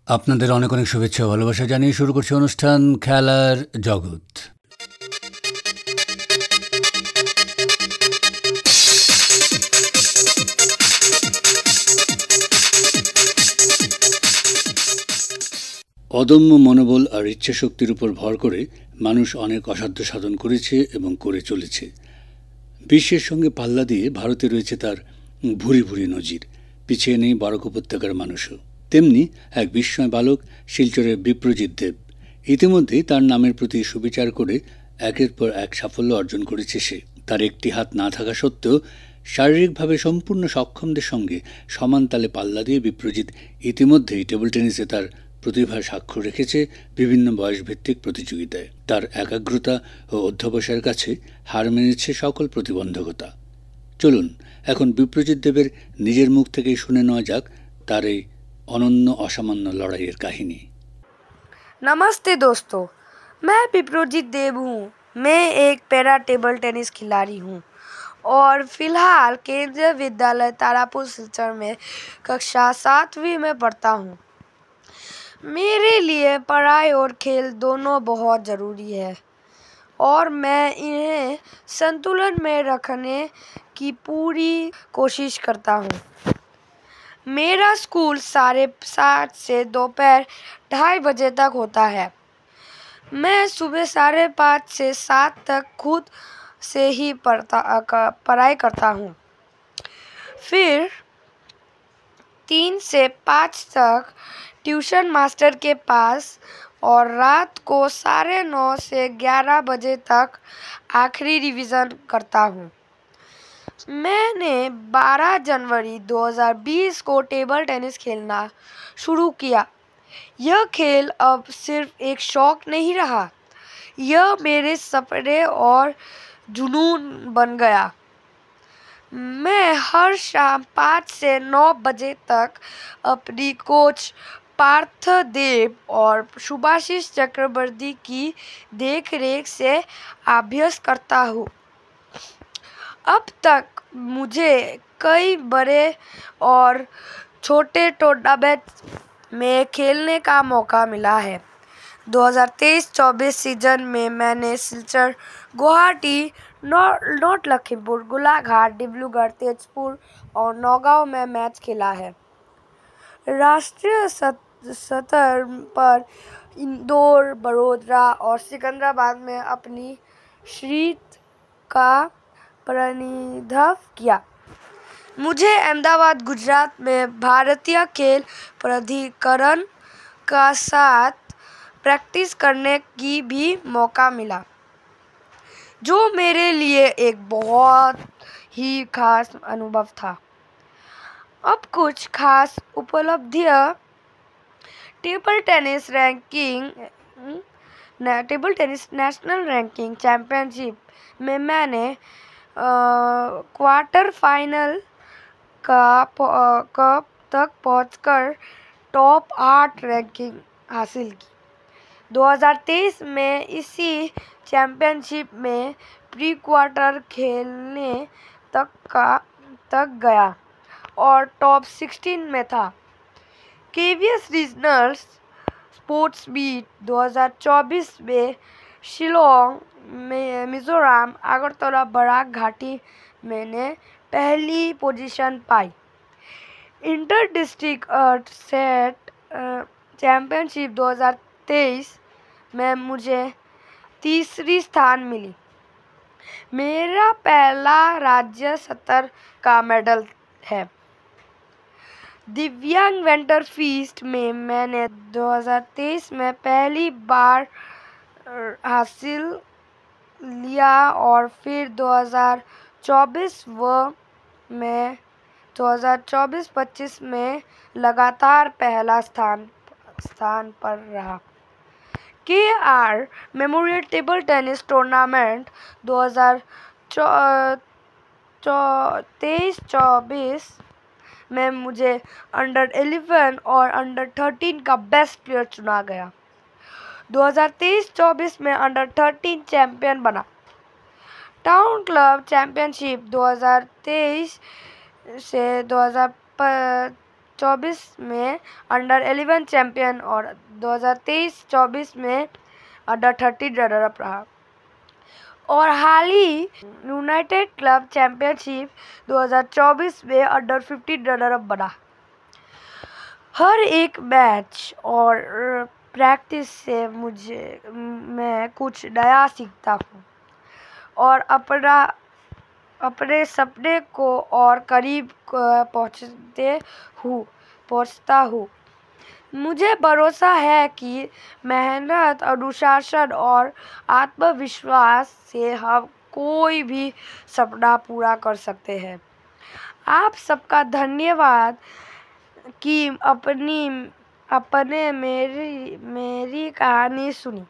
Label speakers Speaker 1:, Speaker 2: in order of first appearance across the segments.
Speaker 1: আপনাদের অনেক অনেক শুভেচ্ছা ও ভালোবাসা জানিয়ে শুরু করছি অনুষ্ঠান খেলার জগৎ। অদম্য মনোবল আর ইচ্ছাশক্তির উপর ভর করে মানুষ অনেক অসাধ্য সাধন করেছে এবং করে চলেছে। বিশ্বের সঙ্গে পাল্লা দিয়ে ভারতে রয়েছে তার ভুরি ভুরি নজির। পিছিয়ে নেই বরাক উপত্যকার মানুষও। তেমনি এক বিস্ময় বালক শিলচরের বিপ্রজিৎ দেব। ইতিমধ্যেই তার নামের প্রতি সুবিচার করে একের পর এক সাফল্য অর্জন করেছে সে। তার একটি হাত না থাকা সত্ত্বেও শারীরিকভাবে সম্পূর্ণ সক্ষমদের সঙ্গে সমান তালে পাল্লা দিয়ে বিপ্রজিৎ ইতিমধ্যেই টেবিল টেনিসে তার প্রতিভার স্বাক্ষর রেখেছে বিভিন্ন বয়সভিত্তিক প্রতিযোগিতায়। তার একাগ্রতা ও অধ্যবসায়ের কাছে হার মেনেছে সকল প্রতিবন্ধকতা। চলুন এখন বিপ্রজিৎ দেবের নিজের মুখ থেকেই শুনে নেওয়া যাক তার এই অনন্য অসামান্য লড়াইয়ের কাহিনী।
Speaker 2: नमस्ते दोस्तों, मैं विप्रोजित देव हूँ। मैं एक पैरा टेबल टेनिस खिलाड़ी हूँ और फिलहाल केंद्रीय विद्यालय तारापुर सिलचर में कक्षा 7वीं में पढ़ता हूँ। मेरे लिए पढ़ाई और खेल दोनों बहुत ज़रूरी है और मैं इन्हें संतुलन में रखने की पूरी कोशिश करता हूँ। मेरा स्कूल 7:30 से दोपहर 2:30 बजे तक होता है। मैं सुबह 5:30 से 7 तक खुद से ही पढ़ाई करता हूँ। फिर 3 से 5 तक ट्यूशन मास्टर के पास और रात को 9:30 से 11 बजे तक आखिरी रिवीजन करता हूँ। मैंने 12 जनवरी 2020 को टेबल टेनिस खेलना शुरू किया। यह खेल अब सिर्फ एक शौक नहीं रहा, यह मेरे सपने और जुनून बन गया। मैं हर शाम 5 से 9 बजे तक अपनी कोच पार्थ देव और सुभाषिष चक्रवर्ती की देखरेख से अभ्यास करता हूँ। अब तक मुझे कई बड़े और छोटे टूर्नामेंट में खेलने का मौका मिला है। 2023-24 सीजन में मैंने सिलचर, गुवाहाटी, नॉर्थ लखीमपुर, गोलाघाट, डिब्रूगढ़, तेजपुर और नौगांव में मैच खेला है। राष्ट्रीय स्तर पर इंदौर, बड़ौदा और सिकंदराबाद में अपनी श्रीत का प्रतिनिधित्व किया। मुझे अहमदाबाद, गुजरात में भारतीय खेल प्राधिकरण का साथ प्रैक्टिस करने की भी मौका मिला, जो मेरे लिए एक बहुत ही खास अनुभव था। अब कुछ खास उपलब्धियां। Table tennis national ranking championship में मैंने क्वार्टर फाइनल तक पहुंचकर टॉप 8 रैंकिंग हासिल की। 2023 में इसी चैंपियनशिप में प्री क्वार्टर खेलने तक गया और टॉप 16 में था। केवीएस रीजनल स्पोर्ट्स मीट 2024 में शिलोंग, मिजोरम, अगरतला, बराक घाटी मैंने पहली पोजीशन पाई। इंटर डिस्ट्रिक्ट सेट चैंपियनशिप 2023 में मुझे तीसरी स्थान मिली। मेरा पहला राज्य स्तर का मेडल है। दिव्यांग विंटर फीस्ट में मैंने 2023 में पहली बार हासिल लिया और फिर 2024-25 में लगातार पहला स्थान पर रहा। KR memorial table tennis tournament 2023-24 में मुझे अंडर 11 और अंडर 13 का बेस्ट प्लेयर चुना गया। 2023-24 में अंडर 13 चैंपियन बना। टाउन क्लब चैंपियनशिप 2023 से 2024 में अंडर 11 चैंपियन और 2023-24 में अंडर 13 रनर अप रहा और हाल ही यूनाइटेड क्लब चैंपियनशिप 2024 में अंडर 15 रनर अप बना। हर एक मैच और प्रैक्टिस से मैं कुछ नया सीखता हूँ और अपने सपने को और करीब पहुँचता हूँ। मुझे भरोसा है कि मेहनत, अनुशासन और आत्मविश्वास से हम कोई भी सपना पूरा कर सकते हैं। आप सबका धन्यवाद कि अपने मेरी कहानी सुनी।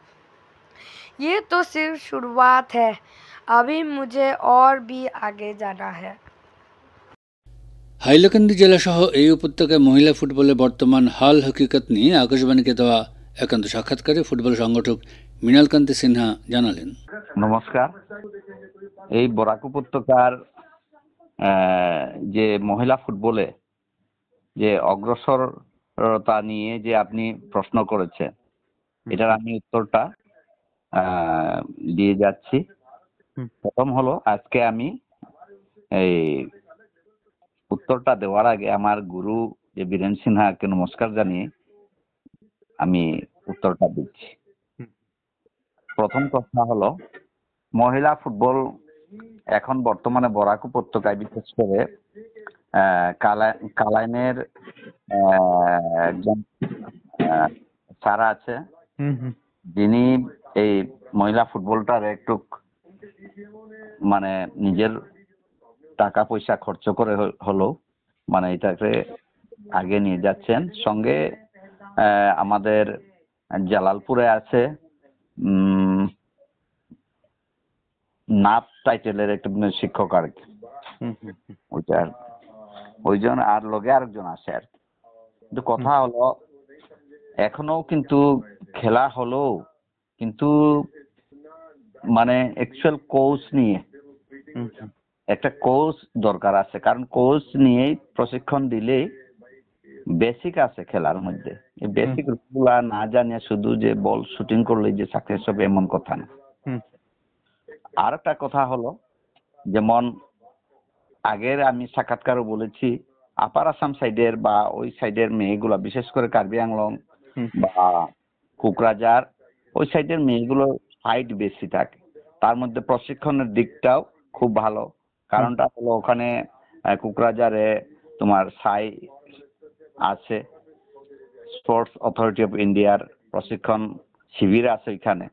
Speaker 2: ये तो सिर्फ शुरुआत है, अभी मुझे और भी आगे जाना है।
Speaker 1: হাইলাকান্দি জেলাসহ এই উপত্যকায় মহিলা ফুটবলের বর্তমান হাল হকিকত নিয়ে আকাশবাণীকে দেওয়া একান্ত সাক্ষাৎকারে ফুটবল সংগঠক মৃণালকান্তি সিনহা জানালেন।
Speaker 3: নমস্কার। এই বরাক উপত্যকার যে মহিলা ফুটবলে যে অগ্রসরতা নিয়ে যে আপনি প্রশ্ন করেছেন, এটার আমি উত্তরটা দিয়ে যাচ্ছি। প্রথম হলো, আজকে আমি এই উত্তরটা দেওয়ার আগে আমার গুরু যে বীরেন সিনহাকে নমস্কার জানিয়ে আমি উত্তরটা দিচ্ছি। প্রথম কথা হলো, মহিলা ফুটবল এখন বর্তমানে বরাক উপত্যকায়, বিশেষ করে কালাইনের একজন স্যার আছে, যিনি এই মহিলা ফুটবলটার একটু মানে নিজের টাকা পয়সা খরচ করে হলেও মানে এটাকে আগে নিয়ে যাচ্ছেন। সঙ্গে আমাদের জালালপুরে আছে নাথ টাইটেলের একটা শিক্ষক আর কি, ওইজন আর লগে আরেকজন আছে আর কি। কিন্তু কথা হলো, এখনো কিন্তু খেলা হলো, কিন্তু মানে অ্যাকচুয়াল কোচ নিয়ে একটা কোচ দরকার আছে। কারণ কোচ নিয়েই প্রশিক্ষণ দিলেই বেসিক আছে খেলার মধ্যে। এই বেসিক গুলা না জানিয়ে শুধু যে বল শুটিং করলে যে সাকসেস হবে এমন কথা না। আর একটা কথা হলো, যেমন আগের আমি সাক্ষাৎকারও বলেছি, আপার আসাম সাইডের বা ওই সাইডের মেয়েগুলো, বিশেষ করে কার্বি আংলং বা কোকরাঝার ওই সাইডের মেয়েগুলো হাইট বেশি থাকে, তার মধ্যে প্রশিক্ষণের দিকটাও খুব ভালো। কারণটা হলো, ওখানে কোকরাঝারে তোমার সাই আছে, স্পোর্টস অথরিটি অফ ইন্ডিয়ার প্রশিক্ষণ শিবির আছে ওইখানে।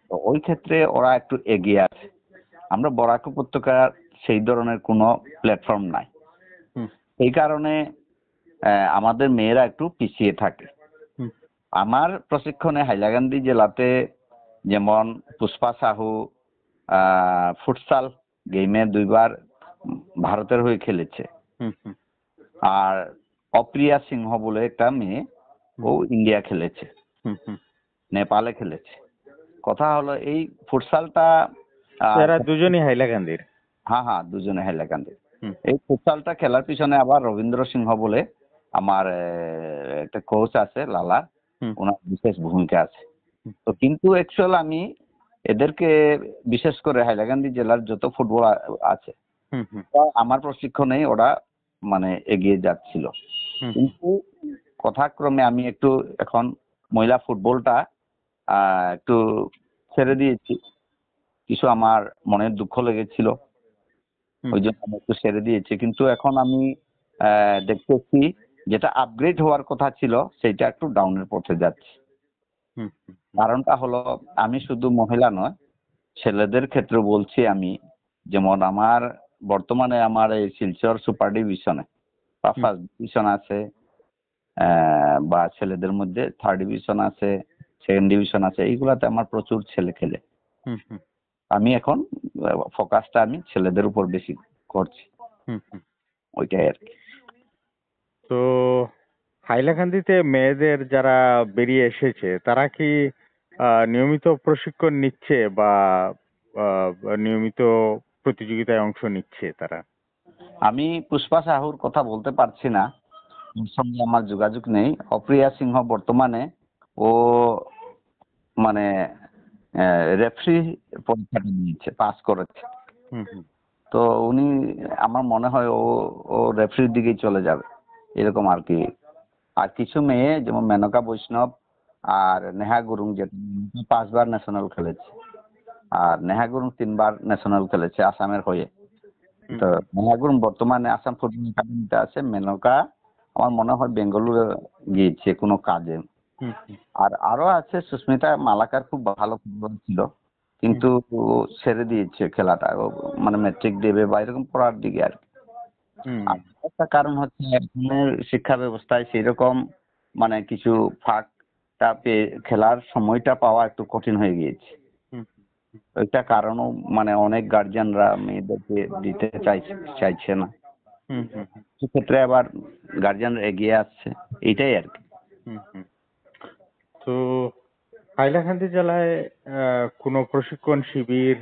Speaker 3: তো ওই ক্ষেত্রে ওরা একটু এগিয়ে আছে। আমরা বরাক উপত্যকার সেই ধরনের কোনো প্ল্যাটফর্ম নাই, এই কারণে আমাদের মেয়েরা একটু পিছিয়ে থাকে। আমার প্রশিক্ষণে হাইলাকান্দি জেলাতে যেমন পুষ্পা সাহু ফুটসাল গেমে 2 বার ভারতের হয়ে খেলেছে, আর অপ্রিয়া সিংহ বলে একটা মেয়ে, ও ইন্ডিয়া খেলেছে, নেপালে খেলেছে। কথা হলো, এই ফুটসালটা
Speaker 4: দুজনই হাইলাকান্দির।
Speaker 3: হ্যাঁ, দুজনে হাইলাকান্দির। এই ফুটসালটা খেলার পিছনে আবার রবীন্দ্র সিংহ বলে আমার একটা কোচ আছে, লালা, ওনার বিশেষ ভূমিকা আছে। তো কিন্তু অ্যাকচুয়াল আমি এদেরকে, বিশেষ করে হাইলাকান্দি জেলার যত ফুটবল আছে, আমার প্রশিক্ষণেই ওরা মানে এগিয়ে যাচ্ছিল। কিন্তু কথাক্রমে আমি একটু এখন মহিলা ফুটবলটা একটু ছেড়ে দিয়েছি। কিছু আমার মনের দুঃখ লেগেছিল, ওই জন্য আমি একটু ছেড়ে দিয়েছি। কিন্তু এখন আমি দেখতেছি যেটা আপগ্রেড হওয়ার কথা ছিল সেটা একটু ডাউনের পথে যাচ্ছে। কারণটা হলো, আমি শুধু মহিলা নয়, ছেলেদের ক্ষেত্রে বলছি আমি। যেমন আমার বর্তমানে আমার এই শিলচর সুপার ডিভিশনে বা ফার্স্ট ডিভিশন আছে, বা ছেলেদের মধ্যে থার্ড ডিভিশন আছে, সেকেন্ড ডিভিশন আছে, এইগুলাতে আমার প্রচুর ছেলে খেলে। আমি এখন ফোকাসটা আমি ছেলেদের উপর বেশি করছি, ওইটাই আর কি।
Speaker 4: তো হাইলাকান্দিতে মেয়েদের যারা বেরিয়ে এসেছে, তারা কি নিয়মিত প্রশিক্ষণ নিচ্ছে বা নিয়মিত প্রতিযোগিতায় অংশ নিচ্ছে তারা?
Speaker 3: আমি পুষ্পা সাহুর কথা বলতে পারছি না, ওর সঙ্গে আমার যোগাযোগ নেই। অপ্রিয়া সিংহ বর্তমানে ও মানে রেফারি পরীক্ষাটা দিয়েছে, পাস করেছে।
Speaker 4: হুম হুম
Speaker 3: তো উনি, আমার মনে হয় ও রেফারির দিকেই চলে যাবে এরকম আর কি। আর কিছু মেয়ে যেমন মেনকা বৈষ্ণব আর নেহা গুরুং, যেটা 5বার ন্যাশনাল খেলেছে, আর নেহা গুরুং 3বার ন্যাশনাল খেলেছে আসামের হয়ে। তো নেহা গুরুং বর্তমানে আসাম ফুটবল একাডেমিতে আছে। মেনকা আমার মনে হয় বেঙ্গালুরু গিয়েছে কোনো কাজে।
Speaker 4: হুম হুম
Speaker 3: আর আরো আছে সুস্মিতা মালাকার, খুব ভালো ফুটবল ছিল, কিন্তু ও ছেড়ে দিয়েছে খেলাটা, ও মানে ম্যাট্রিক দেবে বা এরকম পড়ার দিকে আর কি।
Speaker 4: হুম
Speaker 3: আর একটা কারণ হচ্ছে এখনের শিক্ষা ব্যবস্থায় সেরকম মানে কিছু ফাঁকটা পেয়ে খেলার সময়টা পাওয়া একটু কঠিন হয়ে গিয়েছে।
Speaker 4: হুম
Speaker 3: একটা কারণও মানে অনেক গার্জিয়ানরা মেয়েদেরকে দিতে চাইছে না।
Speaker 4: হুম হুম
Speaker 3: সেক্ষেত্রে আবার গার্জিয়ানরা এগিয়ে আসছে, এইটাই আর কি।
Speaker 4: হুম হুম। তো হাইলাকান্দি জেলায় কোনো প্রশিক্ষণ শিবির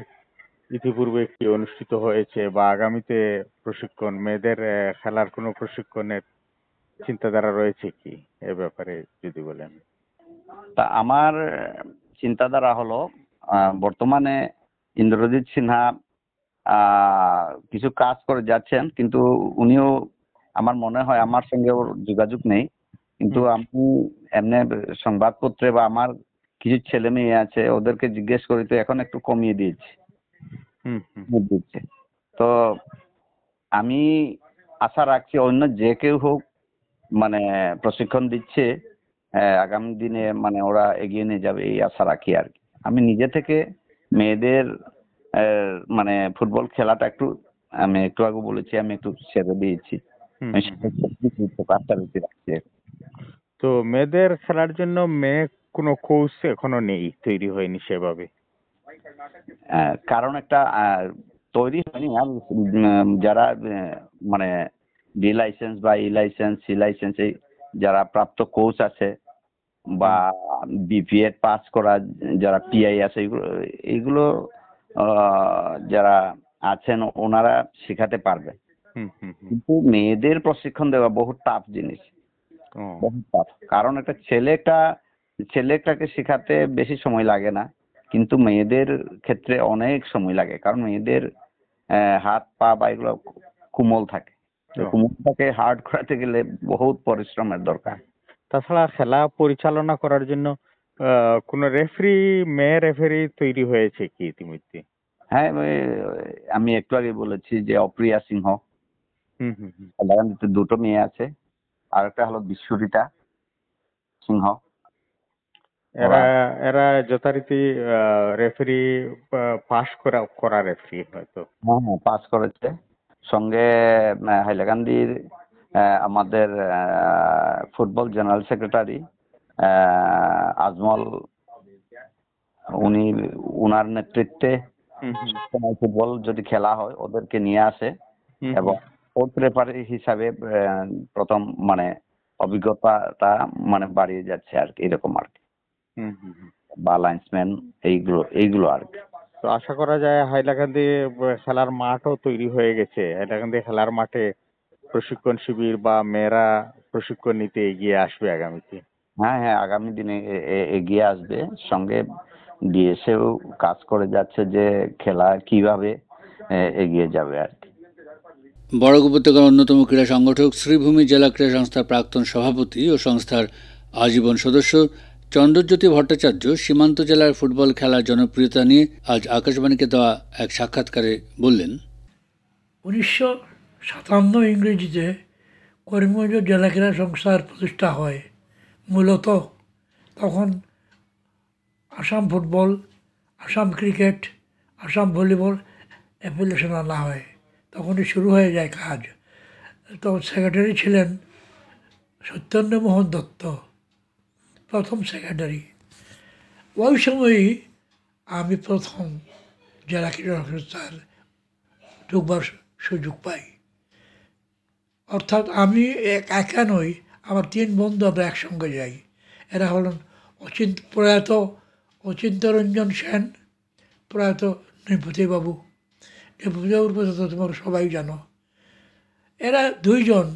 Speaker 4: ইতিপূর্বে কি অনুষ্ঠিত হয়েছে বা আগামীতে প্রশিক্ষণ মেয়েদের খেলার কোনো প্রশিক্ষণের চিন্তাধারা রয়েছে কি, এ ব্যাপারে যদি বলেন?
Speaker 3: তা আমার চিন্তাধারা হলো, বর্তমানে ইন্দ্রজিৎ সিনহা কিছু কাজ করে যাচ্ছেন, কিন্তু উনিও আমার মনে হয়, আমার সঙ্গে ওর যোগাযোগ নেই, কিন্তু
Speaker 4: হুম
Speaker 3: আমি এমনি সংবাদপত্রে বা আমার কিছু ছেলে মেয়ে আছে ওদেরকে জিজ্ঞেস করি, তো এখন একটু কমিয়ে দিয়েছে,
Speaker 4: হুম হুম
Speaker 3: দিচ্ছে। তো আমি আশা রাখছি অন্য যে কেউ হোক, মানে প্রশিক্ষণ দিচ্ছে, আগামী দিনে মানে ওরা এগিয়ে নিয়ে যাবে এই আশা রাখি আর কি। আমি নিজে থেকে মেয়েদের মানে ফুটবল খেলাটা একটু, আমি একটু আগে বলেছি, আমি একটু ছেড়ে দিয়েছি।
Speaker 4: হুম
Speaker 3: আমি
Speaker 4: হুম হুম।
Speaker 3: সেটাকে একটু কাছাকাছি রাখছি।
Speaker 4: তো মেয়েদের খেলার জন্য কোনো কোচ এখনো নেই, তৈরি হয়নি সেভাবে?
Speaker 3: কারণ একটা তৈরি হয়নি। আর যারা মানে ডি লাইসেন্স বা ই লাইসেন্স, সি লাইসেন্স, এই যারা প্রাপ্ত কোচ আছে বা
Speaker 4: হুম
Speaker 3: বিপিএড পাস করা যারা পিআই আছে, এইগুলো যারা আছেন ওনারা শেখাতে পারবে।
Speaker 4: হুম হুম হুম।
Speaker 3: কিন্তু মেয়েদের প্রশিক্ষণ দেওয়া বহুত টাফ জিনিস,
Speaker 4: ও
Speaker 3: বহুত টাফ। কারণ একটা ছেলেটাকে শেখাতে বেশি সময় লাগে না, কিন্তু মেয়েদের ক্ষেত্রে অনেক সময় লাগে, কারণ মেয়েদের হাত পা বা এগুলো কোমল থাকে। তো
Speaker 4: ও।
Speaker 3: কোমলটাকে হার্ড করাতে গেলে বহুত পরিশ্রমের দরকার।
Speaker 4: তাছাড়া খেলা পরিচালনা করার জন্য কোনো মেয়ে রেফারি তৈরি হয়েছে কি ইতিমধ্যে?
Speaker 3: হ্যাঁ, আমি একটু আগে বলেছি যে অপ্রিয়া সিংহ,
Speaker 4: হুম হুম হুম।
Speaker 3: হাইলাকান্দিতে দুটো মেয়ে আছে, আর একটা হলো বিশ্বরিতা সিংহ।
Speaker 4: এরা
Speaker 3: ওরা
Speaker 4: এরা যথারীতি রেফারি পাশ করা রেফারি হয়তো।
Speaker 3: হ্যাঁ হ্যাঁ পাস করেছে। সঙ্গে হাইলাকান্দির আমাদের ফুটবল জেনারেল সেক্রেটারি আজমল, উনি উনার নেতৃত্বে
Speaker 4: হুম হুম
Speaker 3: ফুটবল যদি খেলা হয় ওদেরকে নিয়ে আসে,
Speaker 4: হুম
Speaker 3: এবং ফোর্থ রেফারি হিসাবে প্রথম মানে অভিজ্ঞতাটা মানে বাড়িয়ে যাচ্ছে আর কি, এরকম আর কি।
Speaker 4: হুম হুম হুম।
Speaker 3: বা লাইন্সম্যান, এইগুলো আর কি।
Speaker 4: তো আশা করা যায় হাইলাকান্দি খেলার মাঠও তৈরি হয়ে গেছে। হাইলাকান্দি খেলার মাঠে প্রশিক্ষণ শিবির বা মেয়েরা প্রশিক্ষণ নিতে এগিয়ে আসবে আগামীতে।
Speaker 3: হ্যাঁ হ্যাঁ আগামী দিনে এগিয়ে আসবে। সঙ্গে ডিএসএও কাজ করে যাচ্ছে যে খেলা কিভাবে এগিয়ে যাবে আর কি।
Speaker 1: বরাক উপত্যকার অন্যতম ক্রীড়া সংগঠক শ্রীভূমি জেলা ক্রীড়া সংস্থার প্রাক্তন সভাপতি ও সংস্থার আজীবন সদস্য চন্দ্রজ্যোতি ভট্টাচার্য সীমান্ত জেলার ফুটবল খেলার জনপ্রিয়তা নিয়ে আজ আকাশবাণীকে দেওয়া এক সাক্ষাৎকারে বললেন,
Speaker 5: 1957 ইংরেজিতে করিমগঞ্জ জেলা ক্রীড়া সংস্থার প্রতিষ্ঠা হয়। মূলত তখন Assam football, Assam cricket, Assam volleyball application আনা হয়, তখনই শুরু হয়ে যায় কাজ। তো সেক্রেটারি ছিলেন সত্যেন্দ্রমোহন দত্ত, প্রথম সেক্রেটারি। ওই সময়ই আমি প্রথম জেলা ক্রীড়া সংস্থার ঢুকবার সুযোগ পাই। অর্থাৎ আমি একা নই, আমার 3 বন্ধু আমরা একসঙ্গে যাই। এরা হলেন প্রয়াত অচিন্তরঞ্জন সেন, প্রয়াত নৃপতিবাবু। নৃপতিবাবুর কথা তো তোমরা সবাই জানো। এরা দুইজন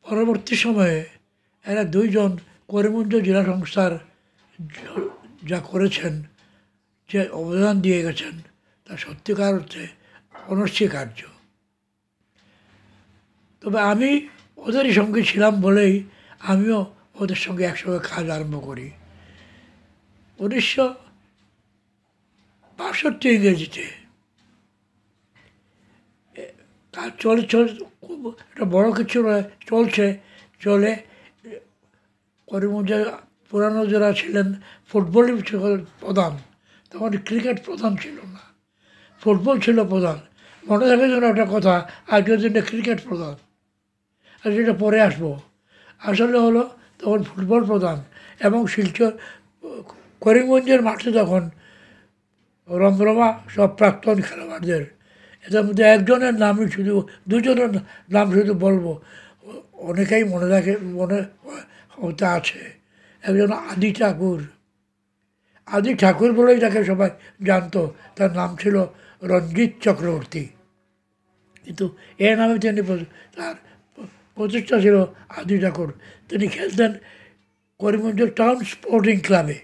Speaker 5: পরবর্তী সময়ে করিমগঞ্জ জেলা সংস্থার যা করেছেন, যে অবদান দিয়ে গেছেন, তা সত্যিকার অর্থে অনস্বীকার্য। তবে আমি ওদেরই সঙ্গে ছিলাম বলেই আমিও ওদের সঙ্গে একসঙ্গে কাজ আরম্ভ করি। 1962 ইংরেজিতে কাজ খুব একটা বড় কিছু নয়, চলে করিমগঞ্জে পুরানো যারা ছিলেন ফুটবলই প্রধান, তখন ক্রিকেট প্রধান ছিল না, ফুটবল ছিল প্রধান। মনে রাখার জন্য একটা কথা, আজকের দিনে ক্রিকেট প্রধান, আর যেটা পরে আসবো। আসলে হলো তখন ফুটবল প্রধান, এবং শিলচর করিমগঞ্জের মাঠে তখন রমরমা সব প্রাক্তন খেলোয়াড়দের। এটার মধ্যে একজনের নামই শুধু, দুজনের নাম শুধু বলবো, অনেকেই মনে হতে আছে। একজন আদি ঠাকুর বলেই তাকে সবাই জানতো, তার নাম ছিল রঞ্জিত চক্রবর্তী, কিন্তু এ নামে তার প্রতিষ্ঠা ছিল আদি ঠাকুর। তিনি খেলতেন করিমগঞ্জ টাউন স্পোর্টিং ক্লাবে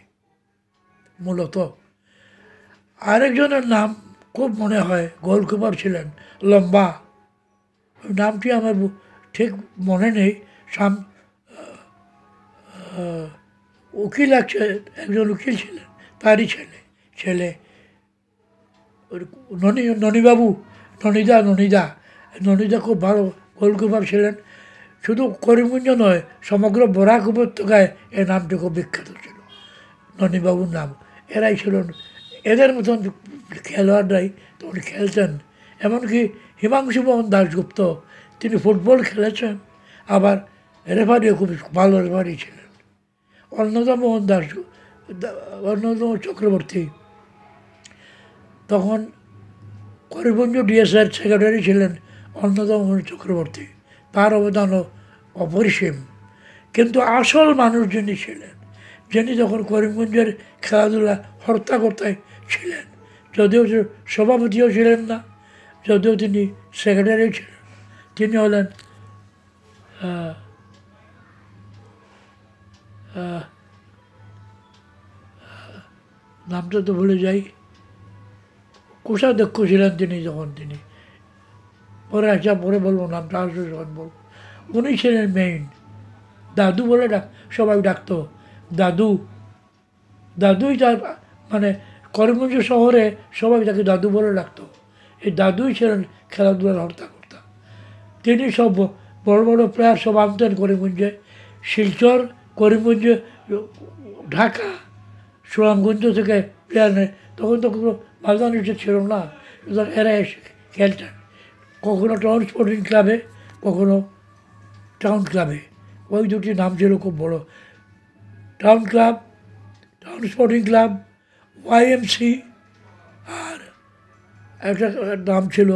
Speaker 5: মূলত। আরেকজনের নাম খুব মনে হয়, গোলকিপার ছিলেন, লম্বা, নামটি আমার ঠিক মনে নেই। উকিল একজন উকিল ছিলেন, তারই ছেলে ননিদা খুব ভালো গোলকিপার ছিলেন। শুধু করিমগঞ্জ নয়, সমগ্র বরাক উপত্যকায় এর নামটি খুব বিখ্যাত ছিল, ননিবাবুর নাম। এরাই ছিলেন, এদের মতন খেলোয়াড়রাই তখন খেলতেন। এমনকি হিমাংশু মোহন দাশগুপ্ত, তিনি ফুটবল খেলেছেন, আবার রেফারিও খুব ভালো রেফারি ছিলেন। অন্নদা চক্রবর্তী তখন করিমগঞ্জ ডিএসআর সেক্রেটারি ছিলেন অন্নদা মোহন চক্রবর্তী, তার অবদানও অপরিসীম। কিন্তু আসল মানুষ যিনি ছিলেন, যিনি তখন করিমগঞ্জের খেলাধুলা হর্তাকর্তায় ছিলেন, যদিও সভাপতিও ছিলেন না, যদিও তিনি সেক্রেটারি ছিলেন, তিনি হলেন নামটা তো ভুলে যাই, কোষাধ্যক্ষ ছিলেন তিনি যখন, তিনি পরে বলবো নামটা, আসলে যখন বলবো। উনি ছিলেন মেইন। দাদু বলে সবাই ডাকতো, দাদুই তার মানে করিমগঞ্জ শহরে সবাই তাকে দাদু বলে ডাকতো। এই দাদুই ছিলেন খেলাধুলার হর্তাকর্তা। তিনি সব বড় বড় প্লেয়ার সব আনতেন করিমগঞ্জে, শিলচর, করিমগঞ্জে, ঢাকা, সুনামগঞ্জ থেকে প্লেয়ার নেয়। তখন তো কোনো বাধা নিষেধ ছিল না, সুতরাং এরা এসে খেলতেন, কখনো টাউন স্পোর্টিং ক্লাবে, কখনো টাউন ক্লাবে। ওই দুটি নাম ছিল খুব বড়, টাউন স্পোর্টিং ক্লাব, ওয়াইএমসি, আর একটা নাম ছিল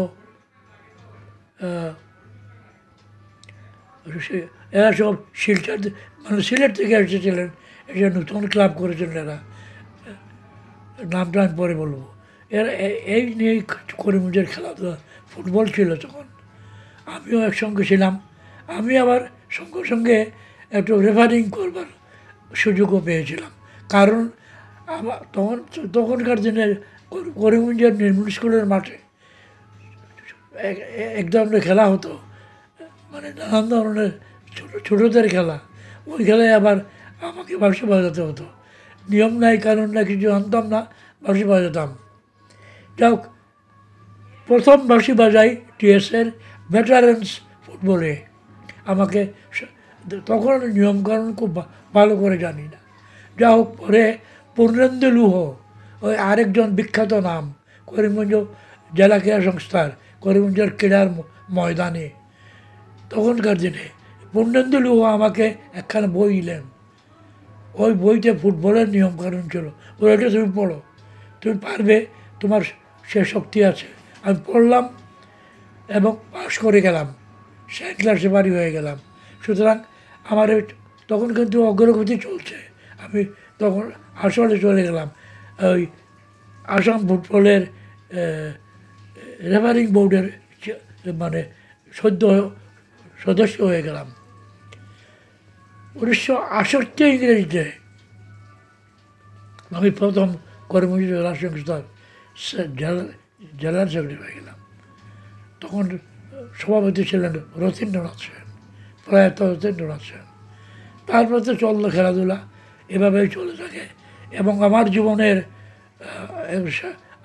Speaker 5: এরা সব শিলচর, মানে সিলেট থেকে এসেছিলেন, এটা নতুন ক্লাব করেছেন এরা, নামটা আমি পরে বলবো। এরা এই নিয়েই করিমগঞ্জের খেলাধুলা, ফুটবল ছিল তখন। আমিও একসঙ্গে ছিলাম। আমি আবার সঙ্গে সঙ্গে একটু রেফারিং করবার সুযোগও পেয়েছিলাম, কারণ আমার তখনকার দিনে করিমগঞ্জের নির্মল স্কুলের মাঠে এক ধরনের খেলা হতো, মানে নানান ধরনের ছোটোদের খেলা। ওই খেলায় আবার আমাকে বাঁশি বাজাতে হতো, নিয়ম নাই কারণ না কিছু জানতাম না, বাঁশি বাজাতাম। যাক, প্রথম বাঁশি বাজাই টিএসের ভেটারেন্স ফুটবলে। আমাকে তখন নিয়মকানুন খুব ভালো করে জানি না, যা হোক পরে পূর্ণেন্দু লুহ, ওই আরেকজন বিখ্যাত নাম করিমগঞ্জ জেলা ক্রীড়া সংস্থার, করিমগঞ্জের ক্রীড়ার ময়দানে তখনকার দিনে পূর্ণেন্দু লুহ আমাকে একখানা বই দিলেন। ওই বইতে ফুটবলের নিয়মকানুন ছিল, ওইটা তুমি পড়ো, তুমি পারবে, তোমার সে শক্তি আছে। আমি পড়লাম এবং পাশ করে গেলাম, সেকেন্ড ক্লাসে বাড়ি হয়ে গেলাম। সুতরাং আমার তখন কিন্তু অগ্রগতি চলছে, আমি তখন আসলে চলে গেলাম ওই আসাম ফুটবলের রেফারিং বোর্ডের মানে সদ্য সদস্য হয়ে গেলাম। 1968 ইংরেজিতে আমি প্রথম কর্মচারী জেলা সংস্থার জেলার সেক্রেটারি হয়ে গেলাম। তখন সভাপতি ছিলেন রথীন্দ্রনাথ সেন, প্রয়াত রথীন্দ্রনাথ সেন। তারপরে তো চললো খেলাধুলা, এভাবেই চলে থাকে। এবং আমার জীবনের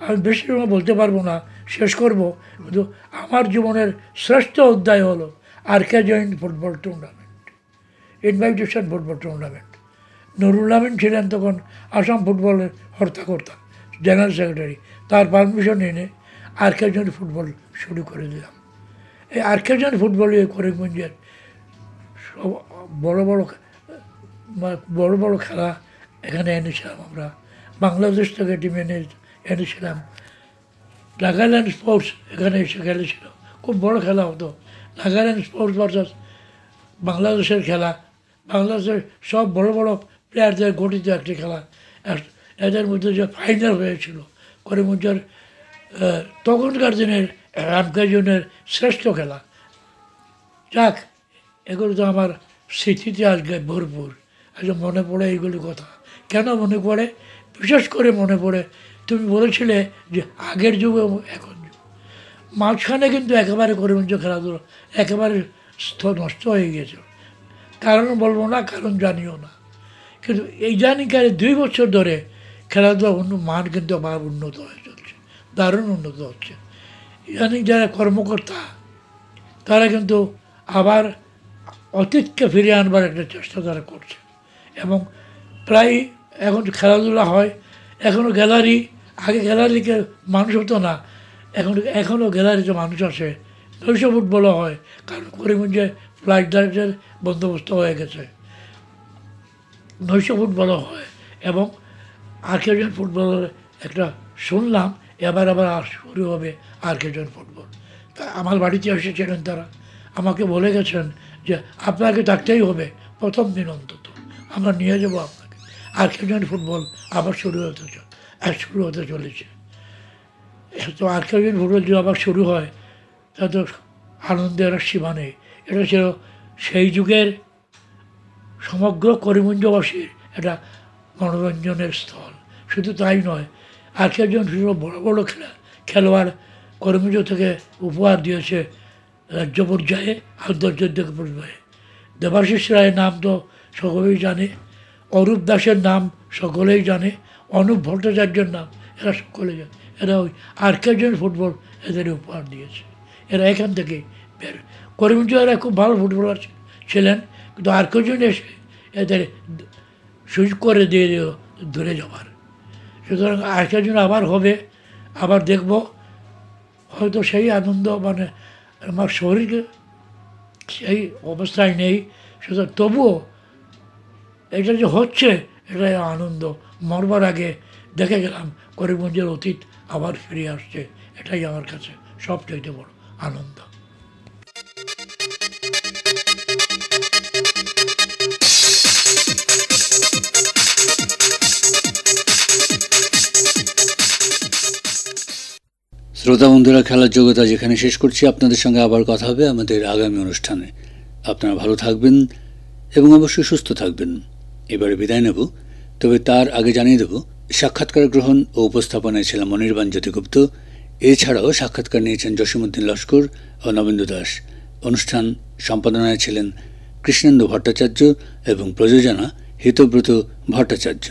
Speaker 5: আমি বেশি সময় বলতে পারবো না, শেষ করব, কিন্তু আমার জীবনের শ্রেষ্ঠ অধ্যায় হলো RK joint football tournament, invitation football tournament. Nurul Amin ছিলেন তখন আসাম ফুটবলের হর্তাকর্তা, জেনারেল সেক্রেটারি। তার পারমিশন এনে RK জয়েন্ট ফুটবল শুরু করে দিলাম। এই RK জয়েন্ট ফুটবল করিমগঞ্জের সব বড় বড় খেলা এখানে এনেছিলাম আমরা। বাংলাদেশ থেকে টিম এনেছিলাম। নাগাল্যান্ড স্পোর্টস এখানে এসে খেলেছিল, খুব বড় খেলা হতো। নাগাল্যান্ড স্পোর্টস ভার্সাস বাংলাদেশের খেলা, বাংলাদেশের সব বড় বড় প্লেয়ারদের গঠিত একটি খেলা। এদের মধ্যে যে ফাইনাল হয়েছিল করিমগঞ্জের তখনকার দিনের RK জোনের শ্রেষ্ঠ খেলা। যাক, এগুলো তো আমার স্মৃতিতে আজকে ভরপুর। আজকে মনে পড়ে এইগুলি কথা। কেন মনে পড়ে? বিশেষ করে মনে পড়ে তুমি বলেছিলে যে আগের যুগে এখন যুগ, মাঝখানে কিন্তু একেবারে করিমগঞ্জ খেলাধুলো একেবারে নষ্ট হয়ে গিয়েছিল। কারণ বলবো না, কারণ জানিও না, কিন্তু এই জানিকারে 2 বছর ধরে খেলাধুলা মান কিন্তু আবার উন্নত হয়ে চলছে, দারুণ উন্নত হচ্ছে। ইদানিং যারা কর্মকর্তা তারা কিন্তু আবার অতীতকে ফিরিয়ে আনবার একটা চেষ্টা তারা করছে। এবং প্রায় এখন খেলাধুলা হয়, এখনও গ্যালারি, আগে গ্যালারিকে মানুষ হতো না, এখনও গ্যালারিতে মানুষ আসে। নৈশ ফুটবলও হয়, কারণ করিমগঞ্জে ফ্লাইট লাইটের বন্দোবস্ত হয়ে গেছে। নৈশ ফুটবলও হয় এবং RK জয়েন্ট ফুটবলের একটা শুনলাম আবার শুরু হবে RK জয়েন্ট ফুটবল। তা আমার বাড়িতে এসেছিলেন তারা, আমাকে বলে গেছেন যে আপনাকে থাকতেই হবে প্রথম দিন অন্তত, আমরা নিয়ে যাবো আপনাকে। RK জয়েন্ট ফুটবল আবার শুরু হতে চলেছে। তো RK জয়েন্ট ফুটবল যদি আবার শুরু হয় তা তো আনন্দের সীমা নেই। এটা ছিল সেই যুগের সমগ্র করিমগঞ্জবাসীর একটা মনোরঞ্জনের স্থল। শুধু তাই নয়, RK জয়েন্ট ফুটবল বড় বড় খেলোয়াড় করিমগঞ্জ থেকে উপহার দিয়েছে রাজ্য পর্যায়ে, আন্তর্জাতিক পর্যায়ে। দেবাশিস রায়ের নাম তো সকলেই জানে, অরূপ দাসের নাম সকলেই জানে, অনুপ ভট্টাচার্যের নাম এরা সকলে জানে। এরা ওই RK জয়েন্ট ফুটবল এদের উপহার দিয়েছে। এরা এখান থেকে বের করিমগঞ্জ, এরা খুব ভালো ফুটবলার ছিলেন, কিন্তু RK জয়েন্ট এসে এদের সুযোগ করে দিয়ে ধরে যাওয়ার। সুতরাং RK জয়েন্ট আবার হবে, আবার দেখব। হয়তো সেই আনন্দ মানে আমার শরীর সেই অবস্থায় নেই, সুতরাং তবুও এটা যে হচ্ছে এটাই আনন্দ। মরবার আগে দেখে গেলাম করিমগঞ্জের অতীত আবার ফিরে আসছে, এটাই আমার কাছে সবচাইতে বড় আনন্দ।
Speaker 1: শ্রোতা বন্ধুরা, খেলার জগৎ আজ এখানে শেষ করছি। আপনাদের সঙ্গে আবার কথা হবে আমাদের আগামী অনুষ্ঠানে। আপনারা ভালো থাকবেন এবং অবশ্যই সুস্থ থাকবেন। এবারে বিদায় নেব, তবে তার আগে জানিয়ে দেব সাক্ষাৎকার গ্রহণ ও উপস্থাপনায় ছিলাম অনির্বাণ জ্যোতিগুপ্ত। এছাড়াও সাক্ষাৎকার নিয়েছেন জসীমউদ্দিন লস্কর ও নবেন্দু দাস। অনুষ্ঠান সম্পাদনায় ছিলেন কৃষ্ণেন্দু ভট্টাচার্য এবং প্রযোজনা হিতব্রত ভট্টাচার্য।